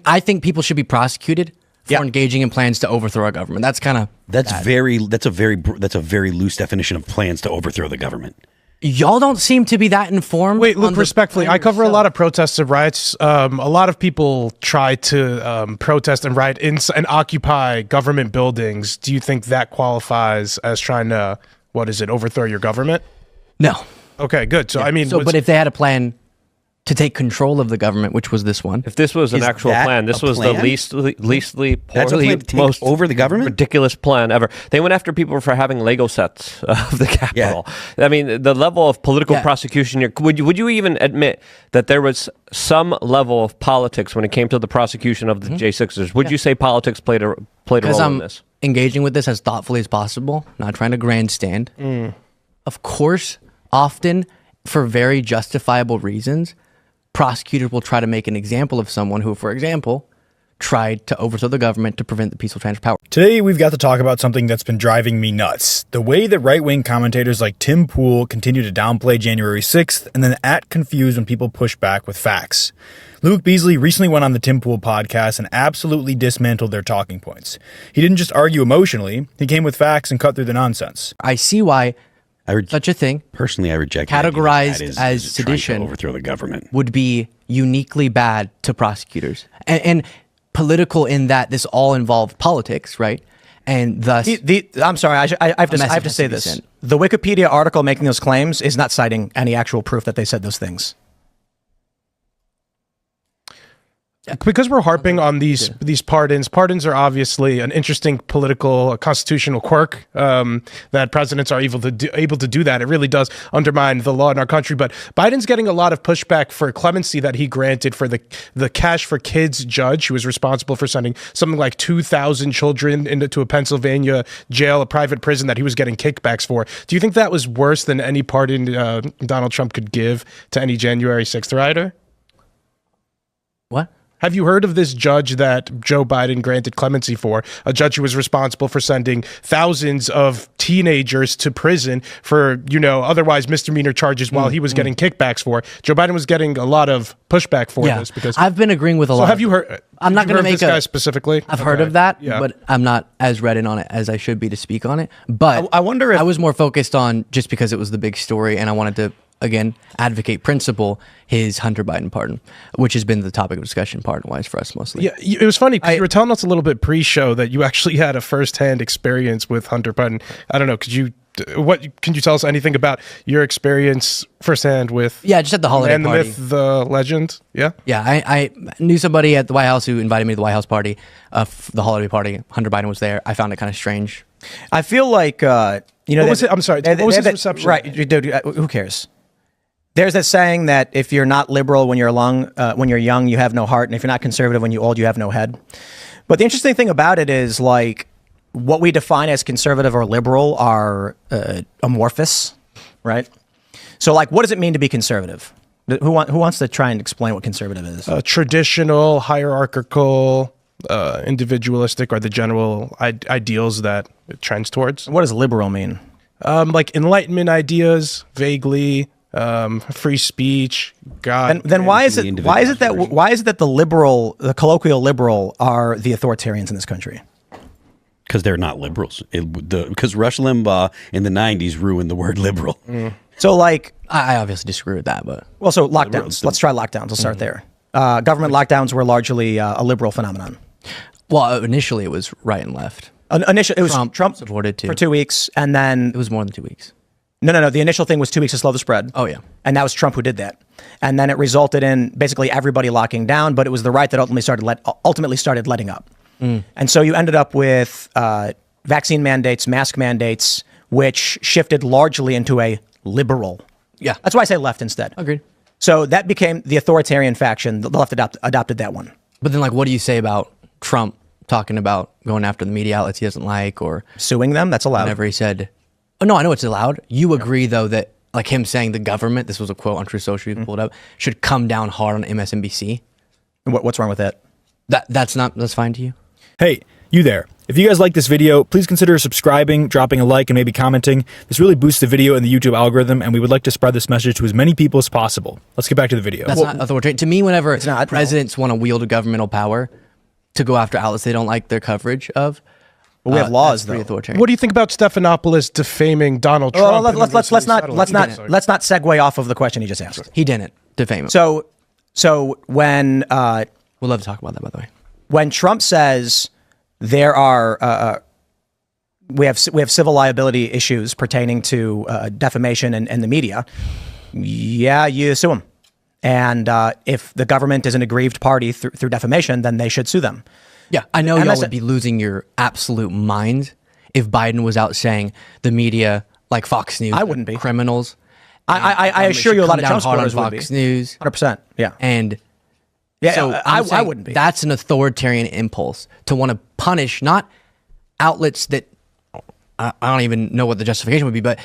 I think people should be prosecuted for engaging in plans to overthrow a government. That's kind of that's a very loose definition of plans to overthrow the government. Y'all don't seem to be that informed. Wait, look, respectfully, I cover a lot of protests and riots. A lot of people try to protest and riot and occupy government buildings. Do you think that qualifies as trying to, overthrow your government? No. Okay, good. So, I mean... but if they had a plan to take control of the government, which was this one. If this was an actual plan, this was the leastly poorly, most over the government? Ridiculous plan ever. They went after people for having Lego sets of the Capitol. Yeah. I mean, the level of political prosecution. Would you even admit that there was some level of politics when it came to the prosecution of the J6ers? Would you say politics played a role in this? Engaging with this as thoughtfully as possible, not trying to grandstand. Of course, often for very justifiable reasons, prosecutors will try to make an example of someone who, for example, tried to overthrow the government to prevent the peaceful transfer of power. Today, we've got to talk about something that's been driving me nuts. The way that right-wing commentators like Tim Pool continue to downplay January 6th and then act confused when people push back with facts. Luke Beasley recently went on the Tim Pool podcast and absolutely dismantled their talking points. He didn't just argue emotionally, he came with facts and cut through the nonsense. I see why such a thing, personally, I reject categorized as sedition, overthrow the government, would be uniquely bad to prosecutors and political in that this all involved politics, right? And thus, I'm sorry, I have to say this: sent. The Wikipedia article making those claims is not citing any actual proof that they said those things. Because we're harping on these pardons. Pardons are obviously an interesting political, constitutional quirk that presidents are able to do that. It really does undermine the law in our country. But Biden's getting a lot of pushback for clemency that he granted for the Cash for Kids judge who was responsible for sending something like 2,000 children into a Pennsylvania jail, a private prison that he was getting kickbacks for. Do you think that was worse than any pardon Donald Trump could give to any January 6th rioter? What? Have you heard of this judge that Joe Biden granted clemency for? A judge who was responsible for sending thousands of teenagers to prison for, otherwise misdemeanor charges while he was getting kickbacks for. Joe Biden was getting a lot of pushback for this because I've been agreeing with a lot. So have you heard? I'm not going to make this guy specifically. I've heard of that, but I'm not as read in on it as I should be to speak on it. But I wonder if I was more focused on just because it was the big story, and I wanted to again advocate principle his Hunter Biden pardon, which has been the topic of discussion pardon-wise for us mostly. Yeah, it was funny because you were telling us a little bit pre-show that you actually had a first-hand experience with Hunter Biden. I don't know, can you tell us anything about your experience firsthand with? Yeah, just at the holiday and party. The myth, the legend. Yeah. Yeah, I knew somebody at the White House who invited me to the White House party, the holiday party. Hunter Biden was there. I found it kind of strange. I feel like what was it? I'm sorry. What was his reception? Right, dude. Who cares? There's that saying that if you're not liberal when you're young, you have no heart, and if you're not conservative when you're old, you have no head. But the interesting thing about it is, like, what we define as conservative or liberal are amorphous, right? So, like, what does it mean to be conservative? Who wants to try and explain what conservative is? Traditional, hierarchical, individualistic are the general ideals that it trends towards. What does liberal mean? Like Enlightenment ideas, vaguely. Free speech, God. Then why is it that the colloquial liberal are the authoritarians in this country? Because they're not liberals. Because Rush Limbaugh in the 90s ruined the word liberal. So, like, I obviously disagree with that, but so lockdowns. Let's try lockdowns. We'll start there. Government lockdowns were largely a liberal phenomenon. Well, initially it was right and left. Initially, it was Trump supported too for 2 weeks, and then it was more than 2 weeks. No. The initial thing was 2 weeks to slow the spread. Oh, yeah. And that was Trump who did that. And then it resulted in basically everybody locking down, but it was the right that ultimately started letting up. And so you ended up with vaccine mandates, mask mandates, which shifted largely into a liberal. Yeah. That's why I say left instead. Agreed. So that became the authoritarian faction. The left adopted that one. But then, like, what do you say about Trump talking about going after the media outlets he doesn't like or suing them? That's allowed. Whenever he said... Oh, no, I know it's allowed. You agree, though, that like him saying the government, this was a quote on True Social you pulled up, should come down hard on MSNBC? What's wrong with that? That's fine to you? Hey, You there. If you guys like this video, please consider subscribing, dropping a like, and maybe commenting. This really boosts the video in the YouTube algorithm, and we would like to spread this message to as many people as possible. Let's get back to the video. That's not authoritarian. To me, whenever presidents want to wield a governmental power to go after outlets they don't like their coverage of, but we have laws, though. What do you think about Stephanopoulos defaming Donald Trump? Let's not segue off of the question he just asked. He didn't defame him. So when we'll love to talk about that, by the way. When Trump says there are we have civil liability issues pertaining to defamation and the media, yeah, you sue them. And if the government is an aggrieved party through defamation, then they should sue them. Yeah, I know y'all would be losing your absolute minds if Biden was out saying the media, like Fox News, I wouldn't be criminals. I assure you, a lot of Trump supporters would be. Fox News, 100%. Yeah, and yeah, so I wouldn't be. That's an authoritarian impulse to want to punish not outlets that I don't even know what the justification would be, but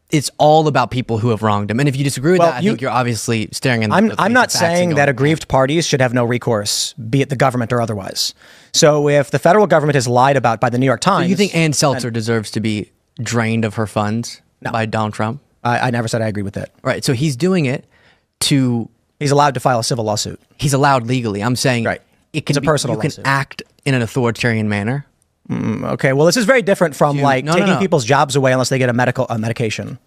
it's all about people who have wronged him. And if you disagree with that, I think you're obviously staring in the face I'm not of facts saying that aggrieved parties should have no recourse, be it the government or otherwise. So if the federal government is lied about by the New York Times... So you think Ann Seltzer deserves to be drained of her funds by Donald Trump? I never said I agree with that. Right, so he's doing it to... He's allowed to file a civil lawsuit. He's allowed legally. I'm saying it can it's a personal you can lawsuit. Act in an authoritarian manner. Okay, well, this is very different from taking people's jobs away unless they get a medication.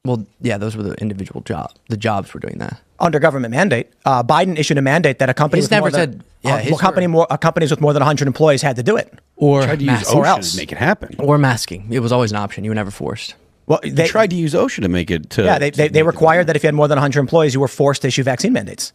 Well, yeah, those were the individual jobs. The jobs were doing that under government mandate. Biden issued a mandate that a company companies with more than 100 employees had to do it, or tried to use OSHA to make it happen, or masking. It was always an option. You were never forced. Well, they tried to use OSHA to make it. They required that if you had more than 100 employees, you were forced to issue vaccine mandates,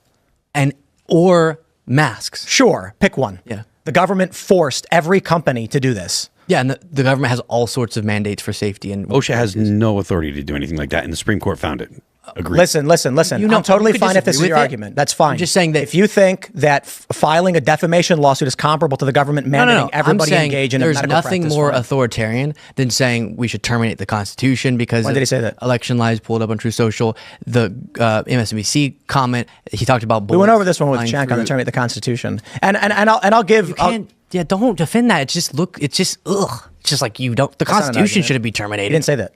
or masks. Sure, pick one. Yeah, the government forced every company to do this. Yeah, and the government has all sorts of mandates for safety. And OSHA has no authority to do anything like that, and the Supreme Court found it. Agreed. Listen. I'm totally fine if this is your argument. That's fine. I'm just saying that if you think that filing a defamation lawsuit is comparable to the government mandating everybody engage in a medical practice. There's nothing more authoritarian than saying we should terminate the Constitution because when did he say that? Election lies pulled up on True Social. The MSNBC comment he talked about. We went over this one with Shank on the terminate the Constitution, and I'll give. Yeah, don't defend that. It's just It's just like you don't. The Constitution shouldn't be terminated. He didn't say that.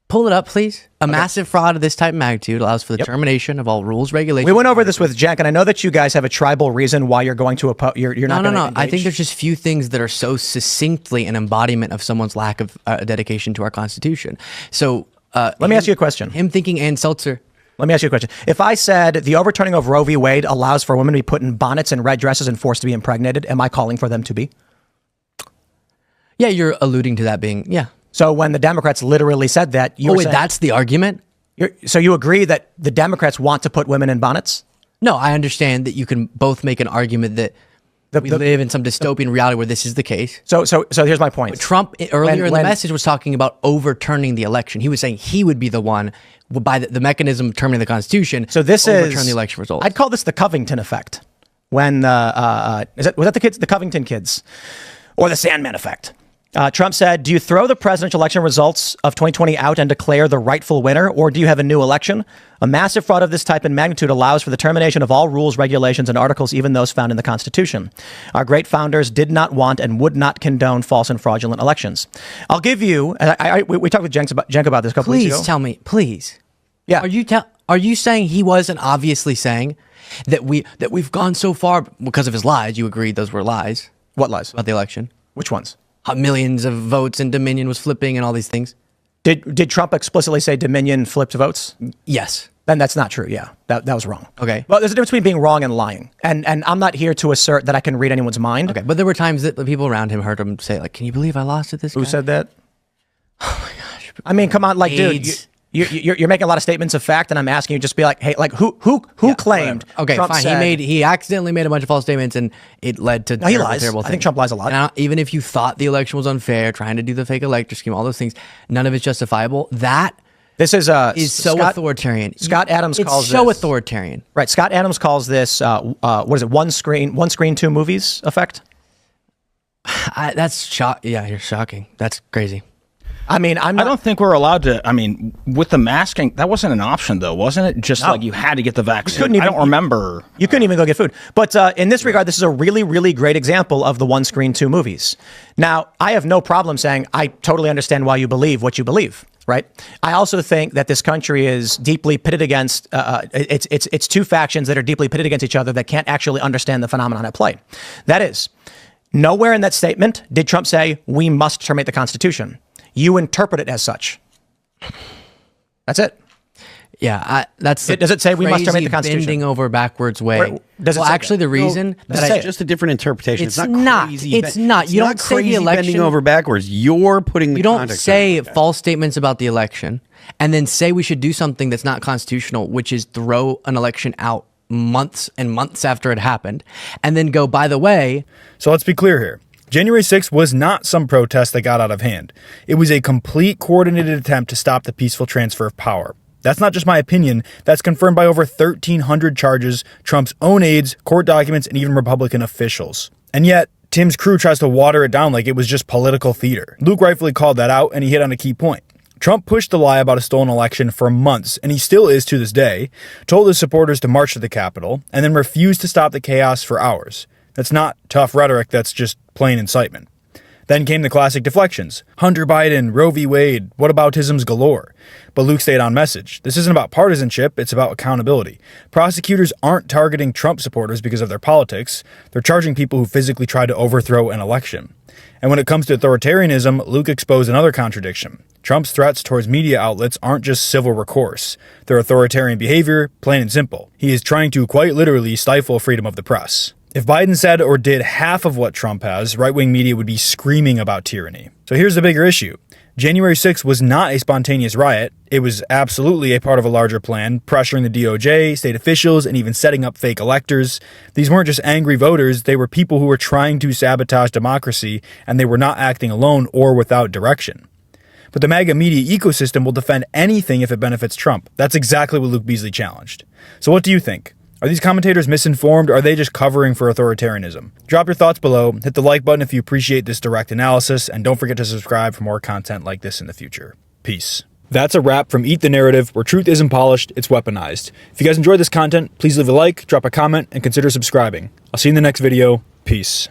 Pull it up, please. A massive fraud of this type of magnitude allows for the termination of all rules, regulations. We went over this with Jack, and I know that you guys have a tribal reason why you're going to oppose. You're not. No. I think there's just few things that are so succinctly an embodiment of someone's lack of dedication to our Constitution. So let me ask you a question. Him thinking Ann Seltzer. Let me ask you a question. If I said the overturning of Roe v. Wade allows for women to be put in bonnets and red dresses and forced to be impregnated, am I calling for them to be? Yeah, you're alluding to that being, yeah. So when the Democrats literally said that, that's the argument? So you agree that the Democrats want to put women in bonnets? No, I understand that you can both make an argument that we live in some dystopian reality where this is the case. So here's my point. But Trump earlier in the message was talking about overturning the election. He was saying he would be the one by the mechanism of terminating the Constitution. So this overturn the election results. I'd call this the Covington effect. When was that the Covington kids, or the Sandman effect? Trump said, do you throw the presidential election results of 2020 out and declare the rightful winner, or do you have a new election? A massive fraud of this type and magnitude allows for the termination of all rules, regulations, and articles, even those found in the Constitution. Our great founders did not want and would not condone false and fraudulent elections. I'll give you, we talked with Jenk about this a couple weeks ago. Please tell me, please. Yeah. Are you saying he wasn't obviously saying that we've gone so far because of his lies? You agreed those were lies. What lies? About the election. Which ones? Millions of votes and Dominion was flipping and all these things. Did Trump explicitly say Dominion flipped votes? Yes. Then that's not true. Yeah, that was wrong. Okay. Well, there's a difference between being wrong and lying. And I'm not here to assert that I can read anyone's mind. Okay, but there were times that the people around him heard him say, like, can you believe I lost to this guy? Who said that? Oh my gosh. I mean, come on, like, dude. You're making a lot of statements of fact, and I'm asking you just be like, hey, like who claimed? Okay, Trump fine. Said, he accidentally made a bunch of false statements, and it led to he lies. terrible I things. think Trump lies a lot. And even if you thought the election was unfair, trying to do the fake elector scheme, all those things, none of it's justifiable. This is so authoritarian. Scott Adams calls this so this authoritarian. Right. Scott Adams calls this what is it? One screen, two movies effect. That's Yeah, you're shocking. That's crazy. I mean, I don't think we're allowed to. I mean, with the masking, that wasn't an option, though, wasn't it? Just like you had to get the vaccine. I don't remember. You couldn't even go get food. But in this regard, this is a really, really great example of the one screen, two movies. Now, I have no problem saying I totally understand why you believe what you believe. Right. I also think that this country is deeply pitted against. It's two factions that are deeply pitted against each other that can't actually understand the phenomenon at play. That is, nowhere in that statement did Trump say we must terminate the Constitution. You interpret it as such. That's it. Yeah, does it say we must terminate the Constitution? Bending over backwards way. Does it well, say actually, the reason it's just a different interpretation. It's not crazy. It's not. You don't say the election bending over backwards. You're putting the you don't context say on it. false statements about the election and then say we should do something that's not constitutional, which is throw an election out months and months after it happened, and then go, by the way. So let's be clear here. January 6th was not some protest that got out of hand. It was a complete coordinated attempt to stop the peaceful transfer of power. That's not just my opinion. That's confirmed by over 1,300 charges, Trump's own aides, court documents, and even Republican officials. And yet, Tim's crew tries to water it down like it was just political theater. Luke rightfully called that out, and he hit on a key point. Trump pushed the lie about a stolen election for months, and he still is to this day, told his supporters to march to the Capitol, and then refused to stop the chaos for hours. That's not tough rhetoric, that's just plain incitement. Then came the classic deflections. Hunter Biden, Roe v. Wade, whataboutisms galore. But Luke stayed on message. This isn't about partisanship, it's about accountability. Prosecutors aren't targeting Trump supporters because of their politics. They're charging people who physically tried to overthrow an election. And when it comes to authoritarianism, Luke exposed another contradiction. Trump's threats towards media outlets aren't just civil recourse. They're authoritarian behavior, plain and simple. He is trying to quite literally stifle freedom of the press. If Biden said or did half of what Trump has, right-wing media would be screaming about tyranny. So here's the bigger issue. January 6th was not a spontaneous riot. It was absolutely a part of a larger plan, pressuring the DOJ, state officials, and even setting up fake electors. These weren't just angry voters, they were people who were trying to sabotage democracy, and they were not acting alone or without direction. But the MAGA media ecosystem will defend anything if it benefits Trump. That's exactly what Luke Beasley challenged. So what do you think? Are these commentators misinformed, or are they just covering for authoritarianism? Drop your thoughts below, hit the like button if you appreciate this direct analysis, and don't forget to subscribe for more content like this in the future. Peace. That's a wrap from Eat the Narrative, where truth isn't polished, it's weaponized. If you guys enjoyed this content, please leave a like, drop a comment, and consider subscribing. I'll see you in the next video. Peace.